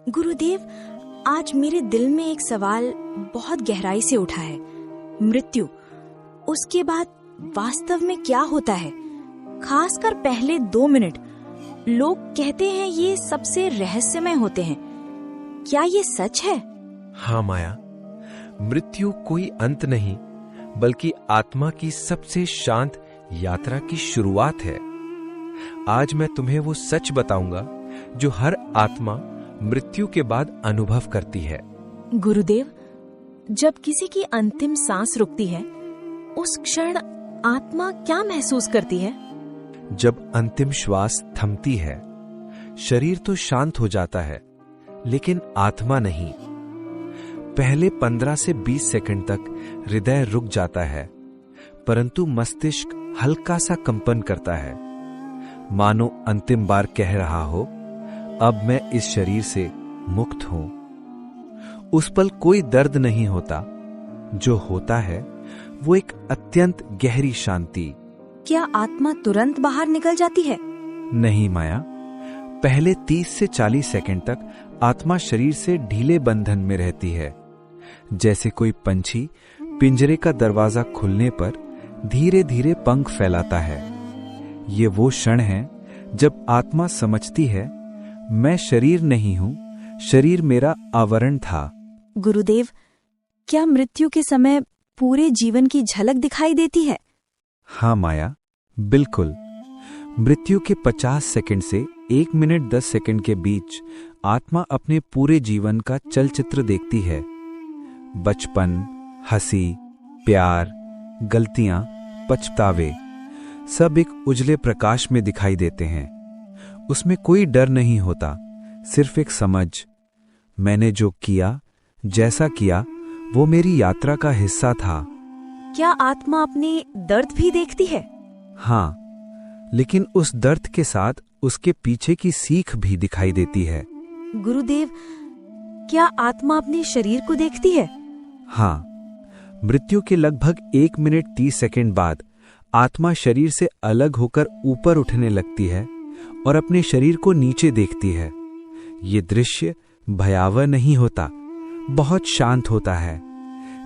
गुरुदेव, आज मेरे दिल में एक सवाल बहुत गहराई से उठा है। मृत्यु, उसके बाद वास्तव में क्या होता है? खासकर पहले 2 मिनट। लोग कहते हैं ये सबसे रहस्यमय होते हैं। क्या ये सच है? हाँ माया, मृत्यु कोई अंत नहीं बल्कि आत्मा की सबसे शांत यात्रा की शुरुआत है। आज मैं तुम्हें वो सच बताऊंगा जो हर आत्मा मृत्यु के बाद अनुभव करती है। गुरुदेव, जब किसी की अंतिम सांस रुकती है, उस क्षण आत्मा क्या महसूस करती है? जब अंतिम श्वास थमती है, शरीर तो शांत हो जाता है, लेकिन आत्मा नहीं। पहले 15 से 20 सेकंड तक हृदय रुक जाता है, परंतु मस्तिष्क हल्का सा कंपन करता है, मानो अंतिम बार कह रहा हो, अब मैं इस शरीर से मुक्त हूं। उस पल कोई दर्द नहीं होता। जो होता है वो एक अत्यंत गहरी शांति। क्या आत्मा तुरंत बाहर निकल जाती है? नहीं माया, पहले 30 से 40 सेकंड तक आत्मा शरीर से ढीले बंधन में रहती है, जैसे कोई पंछी पिंजरे का दरवाजा खुलने पर धीरे धीरे पंख फैलाता है। ये वो क्षण है जब आत्मा समझती है, मैं शरीर नहीं हूं, शरीर मेरा आवरण था। गुरुदेव, क्या मृत्यु के समय पूरे जीवन की झलक दिखाई देती है? हाँ माया, बिल्कुल। मृत्यु के 50 सेकंड से 1 मिनट 10 सेकंड के बीच आत्मा अपने पूरे जीवन का चलचित्र देखती है। बचपन, हंसी, प्यार, गलतियां, पछतावे, सब एक उजले प्रकाश में दिखाई देते हैं। उसमें कोई डर नहीं होता, सिर्फ एक समझ, मैंने जो किया, जैसा किया, वो मेरी यात्रा का हिस्सा था। क्या आत्मा अपने दर्द भी देखती है? हाँ, लेकिन उस दर्द के साथ उसके पीछे की सीख भी दिखाई देती है। गुरुदेव, क्या आत्मा अपने शरीर को देखती है? हाँ, मृत्यु के लगभग 1 मिनट 30 सेकंड बाद आत्मा शरीर से अलग होकर ऊपर उठने लगती है और अपने शरीर को नीचे देखती है। ये दृश्य भयावह नहीं होता, बहुत शांत होता है,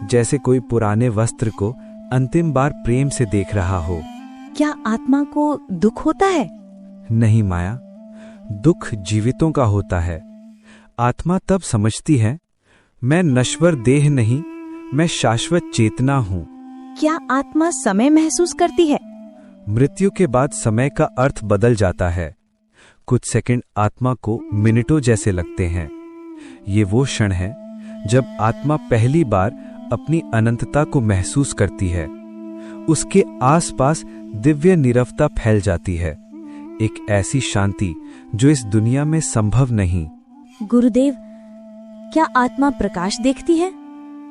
जैसे कोई पुराने वस्त्र को अंतिम बार प्रेम से देख रहा हो। क्या आत्मा को दुख होता है? नहीं माया, दुख जीवितों का होता है। आत्मा तब समझती है, मैं नश्वर देह नहीं, मैं शाश्वत चेतना हूं। क्या आत्मा समय महसूस करती है? मृत्यु के बाद समय का अर्थ बदल जाता है। कुछ सेकंड आत्मा को मिनटों जैसे लगते हैं। ये वो क्षण है जब आत्मा पहली बार अपनी अनंतता को महसूस करती है। उसके आसपास दिव्य नीरवता फैल जाती है, एक ऐसी शांति जो इस दुनिया में संभव नहीं। गुरुदेव, क्या आत्मा प्रकाश देखती है?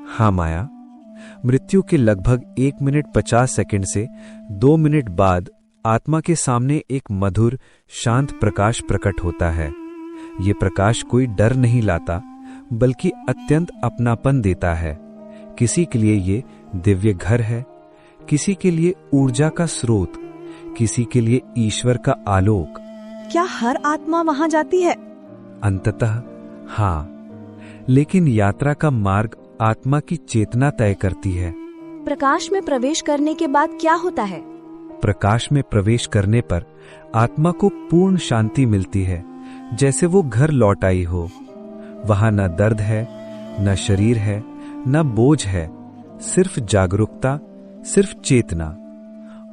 हाँ माया, मृत्यु के लगभग 1 मिनट 50 सेकंड से 2 मिनट बाद आत्मा के सामने एक मधुर शांत प्रकाश प्रकट होता है। ये प्रकाश कोई डर नहीं लाता, बल्कि अत्यंत अपनापन देता है। किसी के लिए ये दिव्य घर है, किसी के लिए ऊर्जा का स्रोत, किसी के लिए ईश्वर का आलोक। क्या हर आत्मा वहां जाती है? अंततः हाँ, लेकिन यात्रा का मार्ग आत्मा की चेतना तय करती है। प्रकाश में प्रवेश करने के बाद क्या होता है? प्रकाश में प्रवेश करने पर आत्मा को पूर्ण शांति मिलती है, जैसे वो घर लौट आई हो। वहां न दर्द है, न शरीर है, न बोझ है, सिर्फ जागरूकता, सिर्फ चेतना।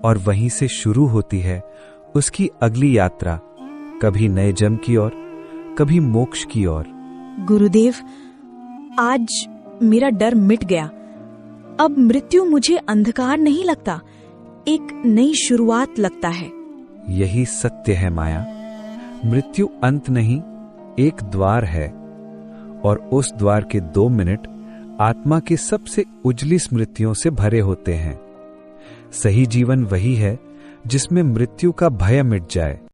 और वहीं से शुरू होती है उसकी अगली यात्रा, कभी नए जन्म की ओर, कभी मोक्ष की ओर। गुरुदेव, आज मेरा डर मिट गया। अब मृत्यु मुझे अंधकार नहीं लगता, एक नई शुरुआत लगता है। यही सत्य है माया। मृत्यु अंत नहीं, एक द्वार है, और उस द्वार के 2 मिनट आत्मा के सबसे उजली स्मृतियों से भरे होते हैं। सही जीवन वही है जिसमें मृत्यु का भय मिट जाए।